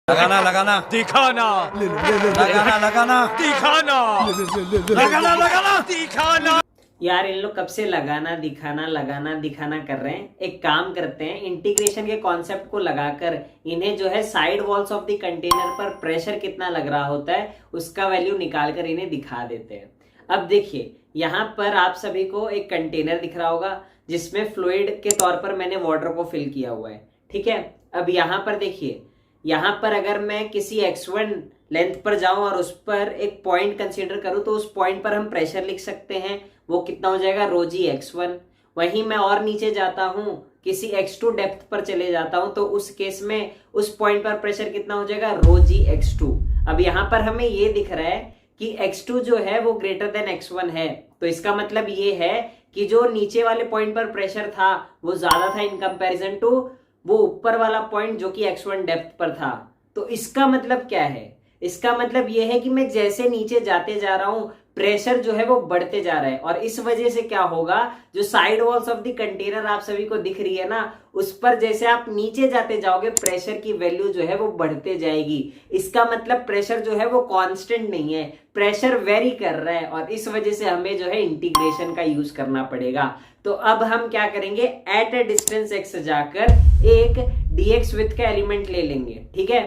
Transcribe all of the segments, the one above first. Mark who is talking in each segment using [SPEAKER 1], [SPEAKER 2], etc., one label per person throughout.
[SPEAKER 1] लगाना लगाना
[SPEAKER 2] दिखाना
[SPEAKER 1] लगाना लगाना
[SPEAKER 2] दिखाना
[SPEAKER 1] लगाना लगाना
[SPEAKER 2] दिखाना।
[SPEAKER 3] यार इन लोग कब से लगाना दिखाना कर रहे हैं। एक काम करते हैं, इंटीग्रेशन के कॉन्सेप्ट को लगाकर इन्हें जो है side walls of the container पर प्रेशर कितना लग रहा होता है उसका वैल्यू निकाल कर इन्हें दिखा देते हैं। अब देखिए यहाँ पर आप सभी को एक कंटेनर दिख रहा होगा जिसमें फ्लूइड के तौर पर मैंने वाटर को फिल किया हुआ है, ठीक है। अब यहाँ पर देखिए, यहाँ पर अगर मैं किसी x1 लेंथ पर जाऊं और उस पर एक पॉइंट कंसीडर करूं तो उस पॉइंट पर हम प्रेशर लिख सकते हैं, वो कितना हो जाएगा रो जी x1। वहीं मैं और नीचे जाता हूं, किसी x2 डेप्थ पर चले जाता हूं तो उस केस में उस पॉइंट पर प्रेशर कितना हो जाएगा रो जी x2। अब यहाँ पर हमें ये दिख रहा है कि x2 जो है वो ग्रेटर देन x1 है, तो इसका मतलब ये है कि जो नीचे वाले पॉइंट पर प्रेशर था वो ज्यादा था इन कंपैरिजन टू वो ऊपर वाला पॉइंट जो कि x1 डेप्थ पर था। तो इसका मतलब क्या है? इसका मतलब यह है कि मैं जैसे नीचे जाते जा रहा हूं प्रेशर जो है वो बढ़ते जा रहा है, और इस वजह से क्या होगा, जो side walls of the container आप सभी को दिख रही है ना, उस पर जैसे आप नीचे जाते जाओगे प्रेशर की वैल्यू जो है वो बढ़ते जाएगी। इसका मतलब प्रेशर जो है वो कांस्टेंट नहीं है, प्रेशर वेरी कर रहा है, और इस वजह से हमें जो है इंटीग्रेशन का यूज करना पड़ेगा। तो अब हम क्या करेंगे, एट ए डिस्टेंस x जाकर एक dx विथ का एलिमेंट ले लेंगे, ठीक है।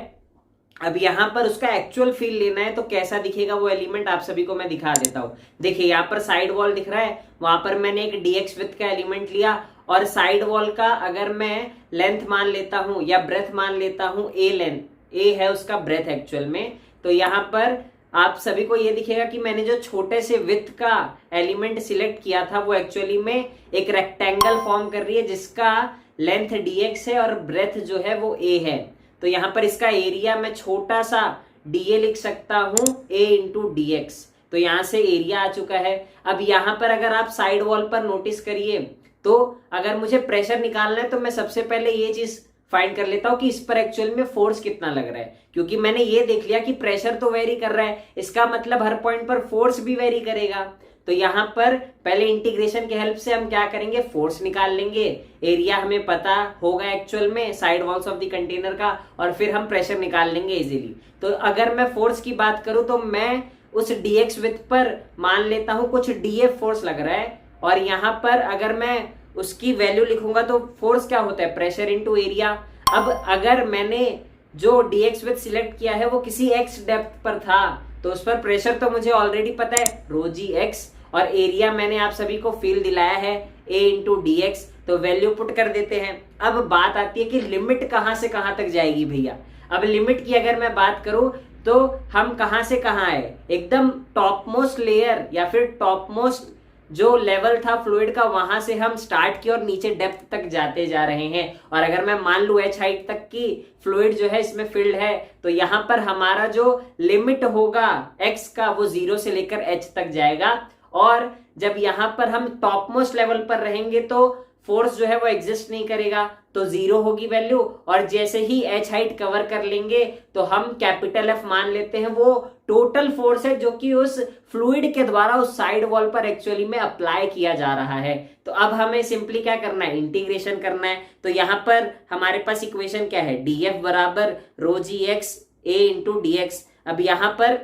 [SPEAKER 3] अब यहां पर उसका एक्चुअल फील लेना है तो कैसा दिखेगा वो एलिमेंट आप सभी को मैं दिखा देता हूं। देखिए यहाँ पर साइड वॉल दिख रहा है, वहां पर मैंने एक dx विथ का एलिमेंट लिया, और साइड वॉल का अगर मैं लेंथ मान लेता हूं या ब्रेथ मान लेता हूं, a लेंथ, a है उसका ब्रेथ एक्चुअल में, तो यहाँ पर आप सभी को ये दिखेगा कि मैंने जो छोटे से विथ का एलिमेंट सिलेक्ट किया था वो एक्चुअली में एक रेक्टेंगल फॉर्म कर रही है जिसका लेंथ dx है और ब्रेथ जो है वो a है। तो यहाँ पर इसका एरिया मैं छोटा सा dA लिख सकता हूं a इंटू dx, तो यहाँ से एरिया आ चुका है। अब यहाँ पर अगर आप साइड वॉल पर नोटिस करिए तो अगर मुझे प्रेशर निकालना है तो मैं सबसे पहले ये चीज फाइंड कर लेता हूं कि इस पर एक्चुअल में फोर्स कितना लग रहा है, क्योंकि मैंने ये देख लिया कि प्रेशर तो वेरी कर रहा है, इसका मतलब हर पॉइंट पर फोर्स भी वेरी करेगा। तो यहाँ पर पहले इंटीग्रेशन की हेल्प से हम क्या करेंगे, फोर्स निकाल लेंगे, एरिया हमें पता होगा एक्चुअल में side walls of the container का, और फिर हम प्रेशर निकाल लेंगे इजीली। तो अगर मैं फोर्स की बात करूं तो मैं उस dx विथ पर मान लेता हूं कुछ df फोर्स लग रहा है, और यहाँ पर अगर मैं उसकी वैल्यू लिखूंगा तो फोर्स क्या होता है, प्रेशर इंटू एरिया। अब अगर मैंने जो dx विथ सिलेक्ट किया है वो किसी x डेप्थ पर था तो उस पर प्रेशर तो मुझे ऑलरेडी पता है रो जी x, और एरिया मैंने आप सभी को फील दिलाया है a इंटू dx, तो वैल्यू पुट कर देते हैं। अब बात आती है कि लिमिट कहां से कहां तक जाएगी भैया। अब लिमिट की अगर मैं बात करूं तो हम कहां से कहां आए, एकदम टॉप मोस्ट लेयर या फिर टॉप मोस्ट जो लेवल था फ्लूइड का वहां से हम स्टार्ट किए और नीचे डेप्थ तक जाते जा रहे हैं। और अगर मैं मान लूं h हाइट तक की फ्लूइड जो है इसमें फिल्ड है, तो यहाँ पर हमारा जो लिमिट होगा x का वो 0 से लेकर h तक जाएगा, और जब यहाँ पर हम टॉप मोस्ट लेवल पर रहेंगे तो फोर्स जो है वो एग्जिस्ट नहीं करेगा, तो 0 होगी वैल्यू, और जैसे ही h हाइट कवर कर लेंगे तो हम कैपिटल F मान लेते हैं वो टोटल फोर्स है जो कि उस फ्लूइड के द्वारा उस साइड वॉल पर एक्चुअली में अप्लाई किया जा रहा है। तो अब हमें सिंपली क्या करना है, इंटीग्रेशन करना है। तो यहाँ पर हमारे पास इक्वेशन क्या है, df बराबर रो जी एक्स a इंटू dx। अब यहाँ पर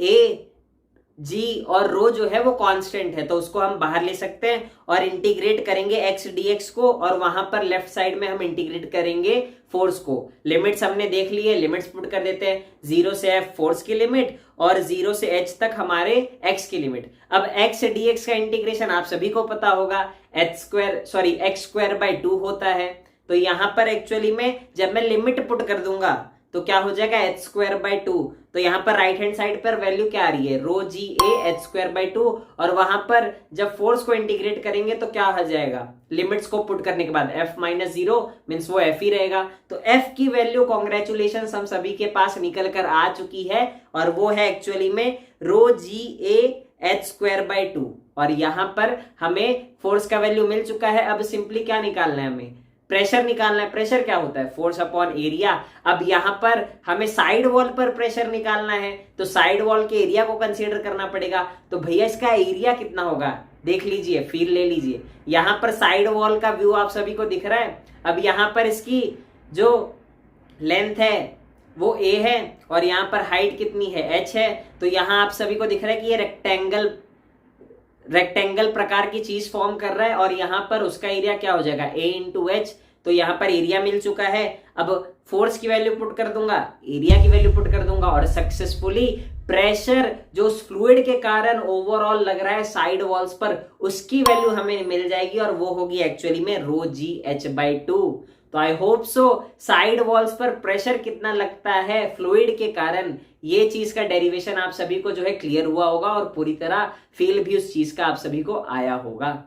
[SPEAKER 3] a g और रो जो है वो कांस्टेंट है तो उसको हम बाहर ले सकते हैं और इंटीग्रेट करेंगे x dx को, और वहां पर लेफ्ट साइड में हम इंटीग्रेट करेंगे फोर्स को। लिमिट्स हमने देख लिए, लिमिट्स पुट कर देते हैं, 0 से f फोर्स की लिमिट और 0 से h तक हमारे x की लिमिट। अब x dx का इंटीग्रेशन आप सभी को पता होगा x स्क्वायर बाई 2 होता है। तो यहां पर एक्चुअली में जब मैं लिमिट पुट कर दूंगा तो क्या हो जाएगा h स्क्वायर बाई 2, तो यहाँ पर राइट हैंड साइड पर वैल्यू क्या आ रही है, रो जी a h स्क्वायर बाई 2, और वहां पर जब फोर्स को इंटीग्रेट करेंगे तो क्या हो जाएगा, लिमिट्स को पुट करने के बाद f माइनस 0 मीन्स वो f ही रहेगा। तो f की वैल्यू कॉन्ग्रेचुलेशन हम सभी के पास निकल कर आ चुकी है, और वो है एक्चुअली में रो जी a h स्क्वायर बाई 2, और यहाँ पर हमें फोर्स का वैल्यू मिल चुका है। अब सिंपली क्या निकालना है, हमें प्रेशर निकालना है। प्रेशर क्या होता है, फोर्स अपॉन एरिया। अब यहाँ पर हमें साइड वॉल पर प्रेशर निकालना है तो साइड वॉल के एरिया को कंसीडर करना पड़ेगा। तो भैया इसका एरिया कितना होगा, देख लीजिए, फील ले लीजिए। यहाँ पर साइड वॉल का व्यू आप सभी को दिख रहा है। अब यहाँ पर इसकी जो लेंथ है वो a है और यहाँ पर हाइट कितनी है h है, तो यहाँ आप सभी को दिख रहा है कि ये रेक्टेंगल प्रकार की चीज फॉर्म कर रहा है और यहाँ पर उसका एरिया क्या हो जाएगा a इंटू एच। तो यहाँ पर एरिया मिल चुका है। अब फोर्स की वैल्यू पुट कर दूंगा, एरिया की वैल्यू पुट कर दूंगा और सक्सेसफुली प्रेशर जो उस फ्लूइड के कारण ओवरऑल लग रहा है साइड वॉल्स पर, उसकी वैल्यू हमें मिल जाएगी और वो होगी एक्चुअली में रो जी एच बाई 2। तो I hope so side walls पर प्रेशर कितना लगता है फ्लूइड के कारण, ये चीज का डेरिवेशन आप सभी को जो है क्लियर हुआ होगा और पूरी तरह फील भी उस चीज का आप सभी को आया होगा।